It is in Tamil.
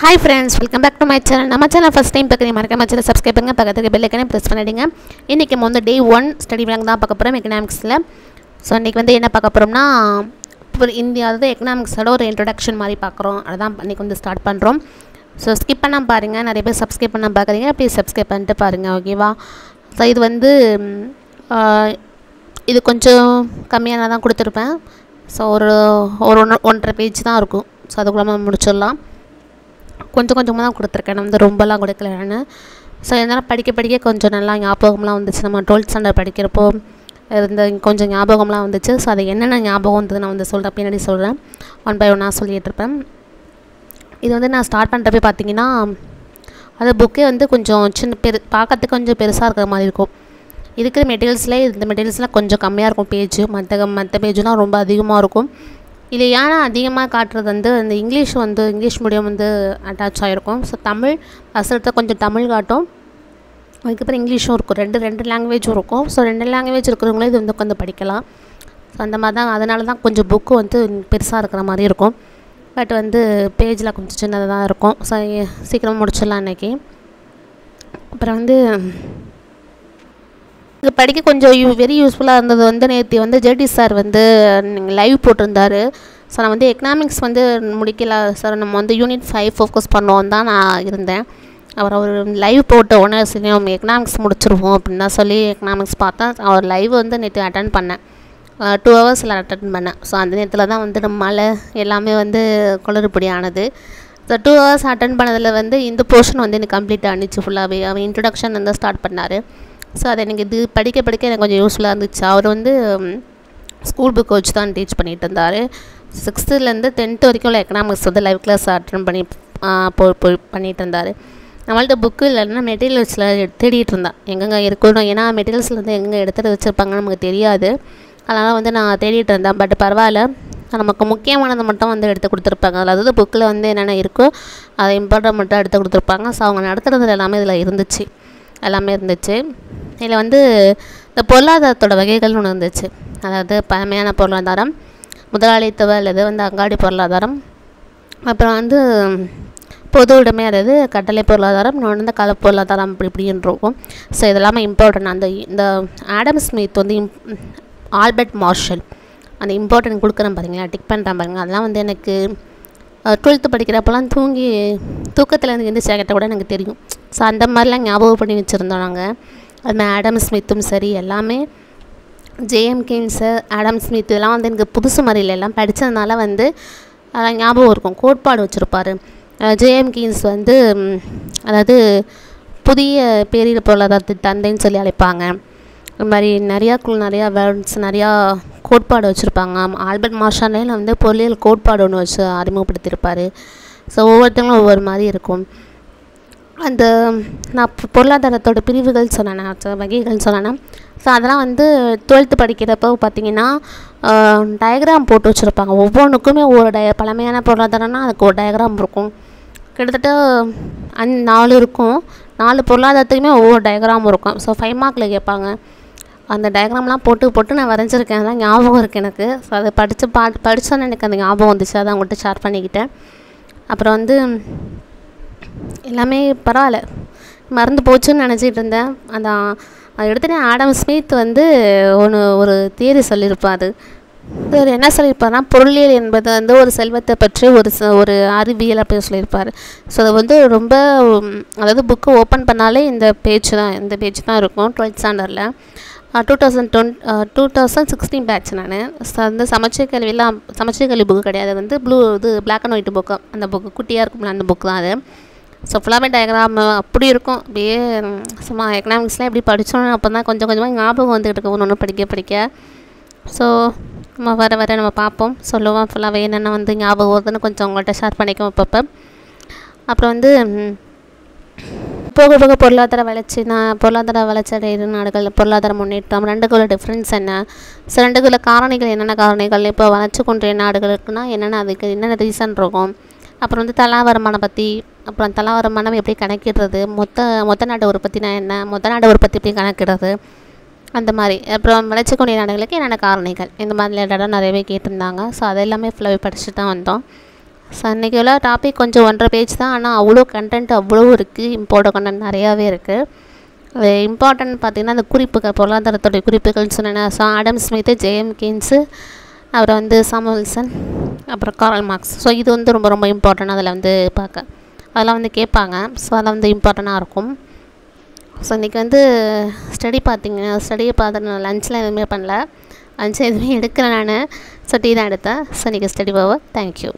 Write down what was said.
Hi friends, welcome back to my channel. நம்ம சேனல் ஃபர்ஸ்ட் டைம் பார்க்குறீங்க மறக்காம சேனல் சப்ஸ்கிரைப் பண்ணுங்க, பக்கத்துக்கு பெல் ஐகானை பிரஸ் பண்ணிடுங்க. இன்னைக்கு நம்ம வந்து டே 1 ஸ்டடி விலாங் தான் பார்க்க போறோம் எகனாமிக்ஸ்ல. ஸோ இன்னைக்கு வந்து என்ன பார்க்க போறோம்னா இந்தியாவோட எகனாமிக்ஸோட ஒரு இன்ட்ரோடக்ஷன் மாதிரி பார்க்குறோம். அதான் இன்னைக்கு வந்து ஸ்டார்ட் பண்ணுறோம். ஸோ ஸ்கிப் பண்ணாம பாருங்கள். நிறைய பேர் சப்ஸ்கிரைப் பண்ணாம பார்க்குறீங்க, ப்ளீஸ் சப்ஸ்கிரைப் பண்ணிட்டு பாருங்கள், ஓகேவா? ஸோ இது வந்து இது கொஞ்சம் கம்மியாக தான் கொடுத்துருப்பேன். ஸோ ஒரு 1.5 பேஜ் தான் இருக்கும். ஸோ அதுக்குள்ள நம்ம முடிச்சிடலாம். கொஞ்சம் கொஞ்சமாக தான் கொடுத்துருக்கேன், நான் வந்து ரொம்பலாம் கொடுக்கல நான். ஸோ இதனால் படிக்க கொஞ்சம் நல்லா ஞாபகம்லாம் வந்துச்சு. நம்ம 12th ஸ்டாண்டர்ட் படிக்கிறப்போ இருந்த கொஞ்சம் ஞாபகம்லாம் வந்துச்சு. ஸோ அது என்னென்ன ஞாபகம் வந்தது நான் வந்து சொல்கிறேன், பின்னாடி சொல்கிறேன். 1 by 1 சொல்லிகிட்டு இருப்பேன். இது வந்து நான் ஸ்டார்ட் பண்ணுறப்ப பார்த்தீங்கன்னா அது புக்கே வந்து கொஞ்சம் பார்க்கறதுக்கு கொஞ்சம் பெருசாக இருக்கிற மாதிரி இருக்கும். இருக்கிற இந்த மெட்டீரியல்ஸ்லாம் கொஞ்சம் கம்மியாக இருக்கும் பேஜ். மற்ற பேஜுலாம் ரொம்ப அதிகமாக இருக்கும். இது ஏன்னா அதிகமாக காட்டுறது வந்து அந்த இங்கிலீஷ் மீடியம் வந்து அட்டாச் ஆகிருக்கும். ஸோ தமிழ் ஃபஸ்ட்டு கொஞ்சம் தமிழ் காட்டும், அதுக்கப்புறம் இங்கிலீஷும் இருக்கும். ரெண்டு லாங்குவேஜும் இருக்கும். ஸோ 2 லாங்குவேஜ் இருக்கிறவங்களே இது வந்து உட்காந்து படிக்கலாம். ஸோ அந்த மாதிரி தான், அதனால தான் கொஞ்சம் புக்கு வந்து பெருசாக இருக்கிற மாதிரி இருக்கும். பட் வந்து பேஜில் கொஞ்சம் சின்னதாக தான் இருக்கும். ஸோ சீக்கிரமாக முடிச்சிடலாம் இன்றைக்கி. அப்புறம் வந்து இது படிக்க கொஞ்சம் வெரி யூஸ்ஃபுல்லாக இருந்தது வந்து நேற்று வந்து ஜேடி சார் வந்து லைவ் போட்டிருந்தார். ஸோ நான் வந்து எக்கனாமிக்ஸ் வந்து முடிக்கல சார், நம்ம வந்து யூனிட் 5 ஃபோக்கஸ் பண்ணுவோம் தான் நான் இருந்தேன். அவர் லைவ் போட்ட உடனே சரி நம்ம எக்கனாமிக்ஸ் முடிச்சிருவோம் அப்படின்னு தான் சொல்லி எக்கனாமிக்ஸ் பார்த்தேன். அவர் லைவ் வந்து நேற்று அட்டன் பண்ணேன், 2 ஹவர்ஸில் அட்டன் பண்ணேன். ஸோ அந்த நேரத்தில் தான் வந்து நம்ம மழை எல்லாமே வந்து குளறுபடி ஆனது. ஸோ 2 ஹவர்ஸ் அட்டன் பண்ணதில் வந்து இந்த போர்ஷன் வந்து எனக்கு கம்ப்ளீட் ஆனிச்சு ஃபுல்லாகவே. அவர் இன்ட்ரடக்ஷன் வந்து ஸ்டார்ட் பண்ணார். ஸோ அது எனக்கு இது படிக்க எனக்கு கொஞ்சம் யூஸ்ஃபுல்லாக இருந்துச்சு. அவர் வந்து ஸ்கூல் புக் வச்சு தான் டீச் பண்ணிகிட்டு இருந்தார். 6th-லேருந்து 10th வரைக்கும் உள்ள எக்கனாமிக்ஸ் வந்து லைவ் கிளாஸ் அட்டன் பண்ணி பண்ணிகிட்டு இருந்தார். நம்மள்ட்ட புக்கு இல்லைன்னா மெட்டீரியல்ஸில் தேடிட்டு இருந்தேன் எங்கெங்கே இருக்கணும். ஏன்னா மெட்டீரியல்ஸில் வந்து எங்கே எடுத்துகிட்டு வச்சுருப்பாங்கன்னு நமக்கு தெரியாது. அதனால் வந்து நான் தேடிட்டு இருந்தேன். பட் பரவாயில்ல, நமக்கு முக்கியமானதை மட்டும் வந்து எடுத்து கொடுத்துருப்பாங்க. அதாவது புக்கில் வந்து என்னென்ன இருக்கோ அதை இம்பார்ட்டன்ட் மட்டும் எடுத்து கொடுத்துருப்பாங்க. ஸோ அவங்க நடத்துகிறது எல்லாமே இதில் இருந்துச்சு. இதில் வந்து இந்த பொருளாதாரத்தோட வகைகள்னு ஒன்று இருந்துச்சு. அதாவது பழமையான பொருளாதாரம், முதலாளித்துவ அல்லது வந்து அங்காடி பொருளாதாரம், அப்புறம் வந்து பொது உடைமை அதாவது கட்டளை பொருளாதாரம், இன்னொன்று வந்து கல பொருளாதாரம் இப்படின்னு இருக்கும். ஸோ இதெல்லாமே இம்பார்ட்டன்ட். இந்த ஆடம் ஸ்மித் வந்து ஆல்பர்ட் மார்ஷல் அந்த இம்பார்ட்டன்ட் கொடுக்குறேன் பாருங்களா, டிக் பண்ணுறேன் பாருங்கள். அதெல்லாம் வந்து எனக்கு 12th படிக்கிறப்பெல்லாம் தூக்கத்தில் எனக்கு எந்த சேகட்ட கூட எனக்கு தெரியும். ஸோ அந்த மாதிரிலாம் ஞாபகம் பண்ணி வச்சுருந்தோம் நாங்கள். அதுமாதிரி ஆடம் ஸ்மித்தும் சரி, எல்லாமே ஜேஎம் கெய்ன்ஸு, ஆடம் ஸ்மித் இதெல்லாம் வந்து எனக்கு புதுசு மாதிரி இல்லை, எல்லாம் படித்ததுனால வந்து அதெல்லாம் ஞாபகம் இருக்கும். கோட்பாடு வச்சுருப்பார். ஜேஎம் கெய்ன்ஸ் வந்து அதாவது புதிய பேரிடர் பொருளாதாரத்தின் தந்தைன்னு சொல்லி அழைப்பாங்க. இது மாதிரி நிறையா வேர்ட்ஸ் நிறையா கோட்பாடு வச்சுருப்பாங்க. ஆல்பர்ட் மார்ஷல்லே வந்து பொருளியல் கோட்பாடு ஒன்று வச்சு அறிமுகப்படுத்தியிருப்பார். ஸோ ஒவ்வொருத்தங்களும் ஒவ்வொரு மாதிரி இருக்கும். அந்த நான் பொருளாதாரத்தோட பிரிவுகள் சொன்னேன், வகைகள் சொன்னேன்னா, ஸோ அதெல்லாம் வந்து 12th படிக்கிறப்போ பார்த்திங்கன்னா டயக்ராம் போட்டு வச்சுருப்பாங்க. ஒவ்வொன்றுக்குமே ஒவ்வொரு பழமையான பொருளாதாரம்னா அதுக்கு ஒரு டயக்ராம் இருக்கும். கிட்டத்தட்ட 4 இருக்கும். 4 பொருளாதாரத்துக்குமே ஒவ்வொரு டயக்ராம் இருக்கும். ஸோ 5 மார்க்கில் கேட்பாங்க. அந்த டயக்ராம்லாம் போட்டு நான் வரைஞ்சிருக்கேன். அதெல்லாம் ஞாபகம் இருக்குது எனக்கு. ஸோ அதை படித்தோன்னு எனக்கு அந்த ஞாபகம் வந்துச்சு. அதை அவங்கள்ட்ட ஷேர் பண்ணிக்கிட்டேன். அப்புறம் வந்து எல்லாமே பரவாயில்ல, மறந்து போச்சுன்னு நினச்சிட்டு இருந்தேன். அதை எடுத்துகிட்டு ஆடம் ஸ்மித் வந்து ஒரு தியரி சொல்லியிருப்பார். அவர் என்ன சொல்லியிருப்பார்னா, பொருளியல் என்பது வந்து ஒரு செல்வத்தை பற்றி ஒரு அறிவியல் அப்படின்னு சொல்லியிருப்பார். ஸோ அது வந்து ரொம்ப, அதாவது புக்கு ஓப்பன் பண்ணாலே இந்த பேஜ் தான் இருக்கும். 12th ஸ்டாண்டர்டில் 2016 பேட்ச் நான். ஸோ வந்து சமச்சீர் கல்வி புக்கு கிடையாது, வந்து பிளாக் அண்ட் ஒயிட் புக்கு. அந்த புக்கு குட்டியாக இருக்கும்ல, அந்த புக்கு தான் அது. ஸோ ஃபுல்லாமே டயக்ராம் அப்படி இருக்கும். அப்படியே சும்மா எக்கனாமிக்ஸ்லாம் எப்படி படித்தோன்னு அப்போ தான் கொஞ்சம் கொஞ்சமாக ஞாபகம் வந்துகிட்டு இருக்கும் ஒன்று படிக்க. ஸோ நம்ம வர நம்ம பார்ப்போம், சொல்லுவோம். ஃபுல்லாகவே என்னென்ன வந்து ஞாபகம் வருதுன்னு கொஞ்சம் உங்கள்கிட்ட ஷேர் பண்ணிக்குவோம் அப்பப்போ. அப்புறம் வந்து போக பொருளாதார வளர்ச்சி அடைகிற நாடுகள், பொருளாதார முன்னேற்றம், 2க்குள்ள டிஃப்ரென்ஸ் என்ன, ஸோ 2க்குள்ள காரணிகள் என்னென்ன காரணிகள், இப்போ வளர்ச்சி கொண்ட நாடுகளுக்குன்னா அதுக்கு என்னென்ன ரீசன் இருக்கும். அப்புறம் வந்து தலா வருமானம் பற்றி, அப்புறம் தலா வருமானம் எப்படி கணக்கிடுறது, மொத்த நாடு உற்பத்தினா என்ன, மொத்த நாடு உற்பத்தி எப்படி கணக்கிடுறது, அந்த மாதிரி. அப்புறம் வளர்ச்சிக்கூடிய நாடுகளுக்கு என்னென்ன காரணிகள், இந்த மாதிரி ரிலேட்டடாக நிறையவே கேட்டிருந்தாங்க. ஸோ அதெல்லாமே ஃபுல்லாகவே படிச்சுட்டு தான் வந்தோம். ஸோ அன்றைக்கி உள்ள டாபிக் கொஞ்சம் 1.5 பேஜ் தான், ஆனால் அவ்வளோ கண்டென்ட் அவ்வளோ இருக்குது, இம்பார்ட்டன்ட் கண்டென்ட் நிறையாவே இருக்குது. அது இம்பார்ட்டன்ட் பார்த்திங்கன்னா அந்த குறிப்புகள், பொருளாதாரத்துடைய குறிப்புகள்னு சொன்னேன்னா ஆடம் ஸ்மித்து, ஜேஎம் கீன்ஸு, அப்புறம் வந்து சாமுவல்சன், அப்புறம் காரல் மார்க்ஸ். ஸோ இது வந்து ரொம்ப ரொம்ப இம்பார்ட்டன்ட். அதில் வந்து அதெல்லாம் வந்து கேட்பாங்க. ஸோ அதெல்லாம் வந்து இம்பார்ட்டண்ட்டாக இருக்கும். ஸோ இன்றைக்கி வந்து ஸ்டடியை பார்த்துட்டு நான் லஞ்சில் எதுவுமே பண்ணல, லஞ்ச் எதுவுமே எடுக்கலை நான். ஸோ டீ தான் எடுத்தேன். ஸோ இன்றைக்கி ஸ்டடி ஓவர். தேங்க்யூ.